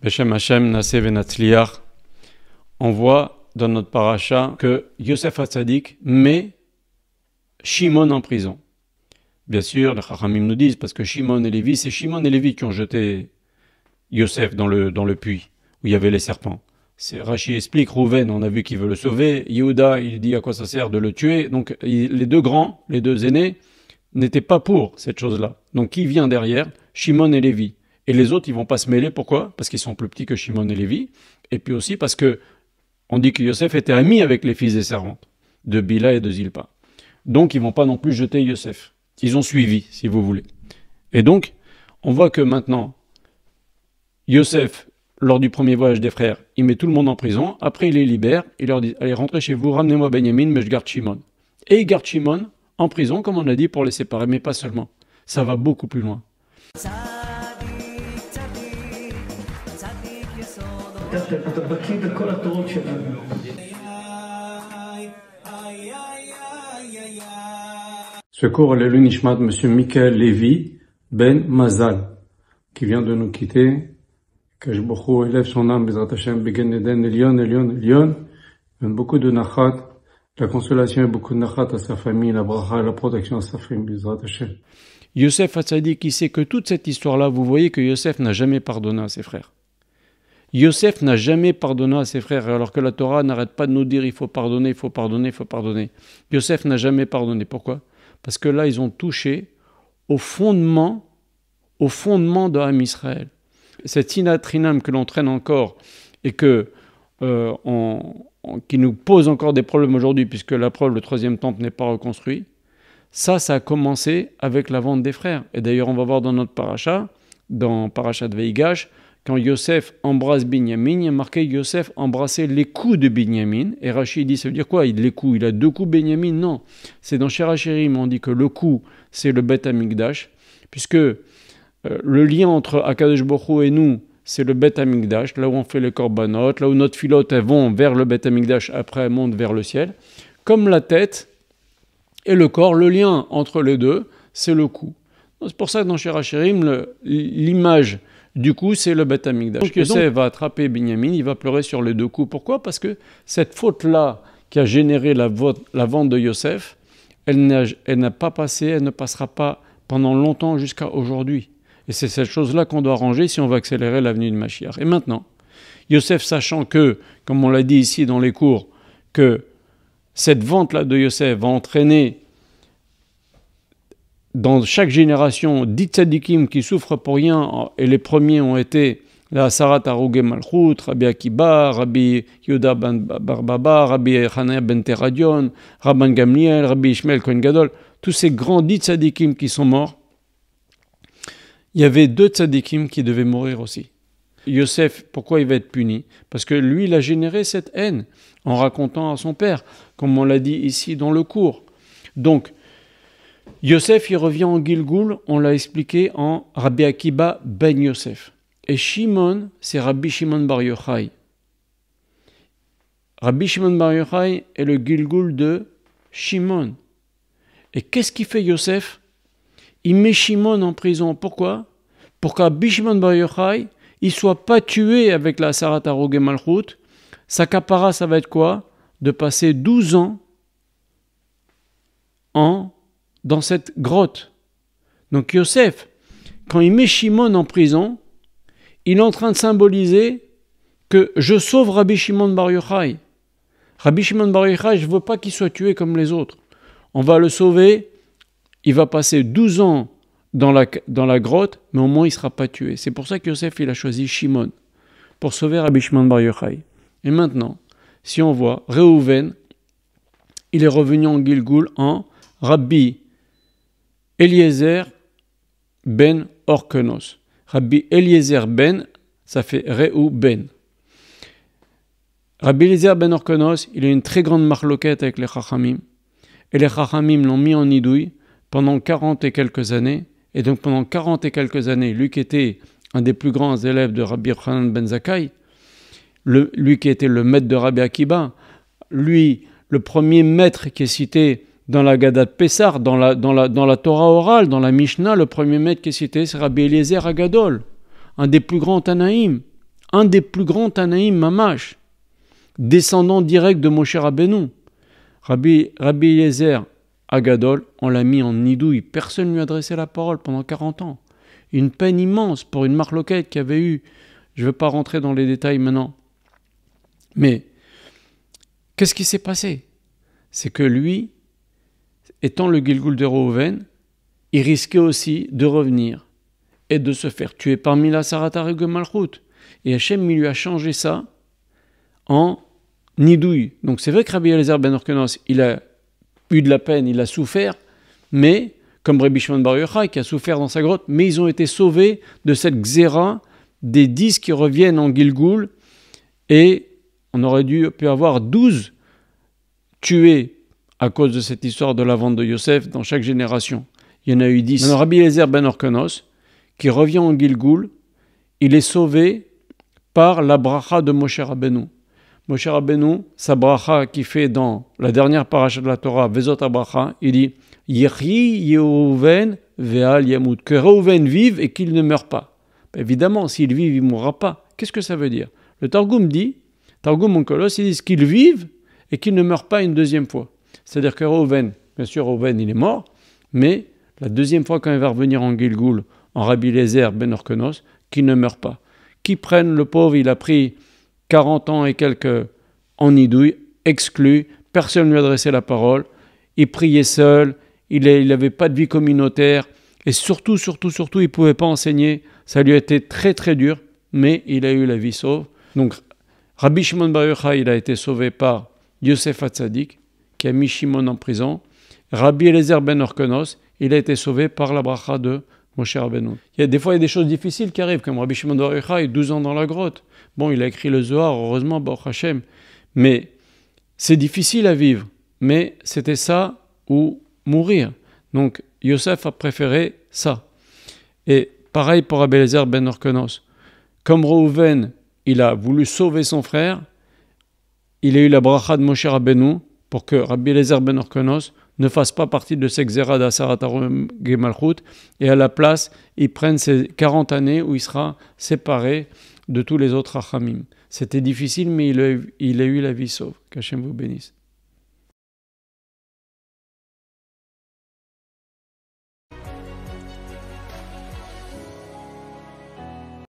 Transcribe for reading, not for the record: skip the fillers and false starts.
Beshem Hashem Naseh Venatzliach, on voit dans notre paracha que Yosef Hatzadik met Shimon en prison. Bien sûr, les Chachamim nous disent, parce que Shimon et Lévi, c'est Shimon et Lévi qui ont jeté Yosef dans le puits, où il y avait les serpents. Rachi explique, Rouven, on a vu qu'il veut le sauver, Yehuda, il dit à quoi ça sert de le tuer. Donc les deux grands, les deux aînés, n'étaient pas pour cette chose-là. Donc qui vient derrière? Shimon et Lévi. Et les autres, ils vont pas se mêler. Pourquoi? Parce qu'ils sont plus petits que Shimon et Lévi. Et puis aussi parce que on dit que Yosef était ami avec les fils des servantes, de Bila et de Zilpa. Donc ils vont pas non plus jeter Yosef. Ils ont suivi, si vous voulez. Et donc, on voit que maintenant, Yosef, lors du premier voyage des frères, il met tout le monde en prison. Après, il les libère. Il leur dit, allez, rentrez chez vous, ramenez-moi Benjamin, mais je garde Shimon. Et il garde Shimon en prison, comme on a dit, pour les séparer. Mais pas seulement. Ça va beaucoup plus loin. Ce cours est le Nishmat Monsieur Michael Lévi Ben Mazal, qui vient de nous quitter. Que je beaucoup élève son âme, Bezrat Hashem, Begen Eden, Elion. Beaucoup de nachat, la consolation et beaucoup de nachat à sa famille, la bracha, la protection à sa famille, Bezrat Hashem. Yosef Hatzadik, qui sait que toute cette histoire-là, vous voyez que Yosef n'a jamais pardonné à ses frères. Yosef n'a jamais pardonné à ses frères, alors que la Torah n'arrête pas de nous dire il faut pardonner, il faut pardonner, il faut pardonner. Yosef n'a jamais pardonné. Pourquoi? Parce que là, ils ont touché au fondement de Ham Israël. Cette sinatrinam que l'on traîne encore et qui nous pose encore des problèmes aujourd'hui, puisque la preuve, le troisième temple n'est pas reconstruit, ça a commencé avec la vente des frères. Et d'ailleurs, on va voir dans notre paracha, dans Parashat Veigash, quand Yosef embrasse Binyamin, il y a marqué Yosef embrassait les coups de Binyamin. Et Rashi dit, ça veut dire quoi? Les coups, il a deux coups Binyamin? Non. C'est dans Shirachirim, on dit que le coup, c'est le Bet Hamikdash, puisque le lien entre Akadosh Baruch Hu et nous, c'est le Bet Hamikdash, là où on fait les korbanot, là où notre filote, elles vont vers le Bet Hamikdash, après elles montent vers le ciel. Comme la tête et le corps, le lien entre les deux, c'est le cou. C'est pour ça que dans Shirachirim, l'image du coup, c'est le Bet Hamikdash. Donc Yosef va attraper Binyamin, il va pleurer sur les deux coups. Pourquoi? Parce que cette faute-là qui a généré la vente de Yosef, elle n'a pas passé, elle ne passera pas pendant longtemps jusqu'à aujourd'hui. Et c'est cette chose-là qu'on doit ranger si on veut accélérer l'avenue de Mashiach. Et maintenant, Yosef, sachant que, comme on l'a dit ici dans les cours, que cette vente-là de Yosef va entraîner dans chaque génération 10 tzadikim qui souffrent pour rien, et les premiers ont été la Sarat Harugé Malchut, Rabbi Akiba, Rabbi Yehuda ben Barbaba, Rabbi Hanania ben Teradion, Rabban Gamliel, Rabbi Ishmael Kohen Gadol, tous ces grands 10 tzadikim qui sont morts. Il y avait 2 tzadikim qui devaient mourir aussi. Yosef, pourquoi il va être puni? Parce que lui, il a généré cette haine en racontant à son père, comme on l'a dit ici dans le cours. Donc, Yosef, il revient en Gilgoul, on l'a expliqué en Rabbi Akiba ben Yosef. Et Shimon, c'est Rabbi Shimon bar Yochai. Rabbi Shimon bar Yochai est le Gilgoul de Shimon. Et qu'est-ce qu'il fait Yosef? Il met Shimon en prison. Pourquoi? Pour qu'Rabbi Shimon bar Yochai ne soit pas tué avec la Sarat Harugé Malchut. Sa kapara, ça va être quoi? De passer 12 ans dans cette grotte. Donc Yosef, quand il met Shimon en prison, il est en train de symboliser que je sauve Rabbi Shimon bar Yochai. Rabbi Shimon bar Yochai, je ne veux pas qu'il soit tué comme les autres. On va le sauver, il va passer 12 ans dans la grotte, mais au moins il ne sera pas tué. C'est pour ça que Yosef il a choisi Shimon, pour sauver Rabbi Shimon bar Yochai. Et maintenant, si on voit, Reuven, il est revenu en Gilgoul en Rabbi Eliezer ben Orkenos. Rabbi Eliezer ben, ça fait Reuven. Rabbi Eliezer ben Orkenos, il a une très grande marloquette avec les Chachamim. Et les Chachamim l'ont mis en nidouille pendant 40 et quelques années. Et donc pendant 40 et quelques années, lui qui était un des plus grands élèves de Rabbi Yochanan ben Zakkai, lui qui était le maître de Rabbi Akiba, lui, le premier maître qui est cité dans la Gada de Pessar, dans la Torah orale, dans la Mishnah, le premier maître qui est cité, c'est Rabbi Eliezer Agadol, un des plus grands Tanaïm, un des plus grands Tanaïm Mamash, descendant direct de Moshe Rabbeinu. Rabbi Eliezer Agadol, on l'a mis en nidouille. Personne ne lui a adressé la parole pendant 40 ans. Une peine immense pour une marloquette qui avait eu. Je ne vais pas rentrer dans les détails maintenant. Mais, qu'est-ce qui s'est passé? C'est que lui, étant le Gilgul de Reuven, il risquait aussi de revenir et de se faire tuer parmi la Saratareg Malchut. Et Hachem, il lui a changé ça en nidouille. Donc c'est vrai que Rabbi Eliezer ben Orkenos, il a eu de la peine, il a souffert, mais, comme Rabbi Shimon bar Yochai qui a souffert dans sa grotte, mais ils ont été sauvés de cette xéra des 10 qui reviennent en Gilgul, et on aurait pu avoir 12 tués à cause de cette histoire de la vente de Yosef dans chaque génération. Il y en a eu 10. Maintenant, Rabbi Eliezer ben Orkenos, qui revient en Gilgul, il est sauvé par la bracha de Moshe Rabbeinu. Moshe Rabbeinu, sa bracha qui fait dans la dernière paracha de la Torah, Vezot HaBracha, il dit « Yechi Yeuven ve'al yamut » que Reuven vive et qu'il ne meure pas. Évidemment, s'il vit, il ne mourra pas. Qu'est-ce que ça veut dire? Le Targum dit, Targum Onkelos, ils disent qu'il vive et qu'il ne meure pas une deuxième fois. C'est-à-dire que Reuven, bien sûr, Reuven, il est mort, mais la deuxième fois quand il va revenir en Gilgul, en Rabbi Eliezer ben Orkenos, qu'il ne meurt pas. Qui prenne le pauvre, il a pris 40 ans et quelques en nidouille, exclu, personne ne lui adressait la parole, il priait seul, il n'avait pas de vie communautaire, et surtout, il ne pouvait pas enseigner, ça lui a été très très dur, mais il a eu la vie sauve. Donc, Rabbi Shimon bar Yochai, il a été sauvé par Yosef Hatzadik, qui a mis Shimon en prison. Rabbi Eliezer ben Orkenos, il a été sauvé par la bracha de Moshe Rabbeinu. Des fois, il y a des choses difficiles qui arrivent, comme Rabbi Shimon bar Yochai, 12 ans dans la grotte. Bon, il a écrit le Zohar, heureusement, Baruch Hashem. Mais c'est difficile à vivre. Mais c'était ça ou mourir. Donc, Yosef a préféré ça. Et pareil pour Rabbi Eliezer ben Orkenos. Comme Reuven, il a voulu sauver son frère, il a eu la bracha de Moshe Rabbeinu pour que Rabbi Eliezer ben Orkenos ne fasse pas partie de ces xéra d'Asaratareg Malchut, et à la place, il prenne ces 40 années où il sera séparé de tous les autres Hachamim. C'était difficile, mais il a eu la vie sauve. Qu'Hachem vous bénisse.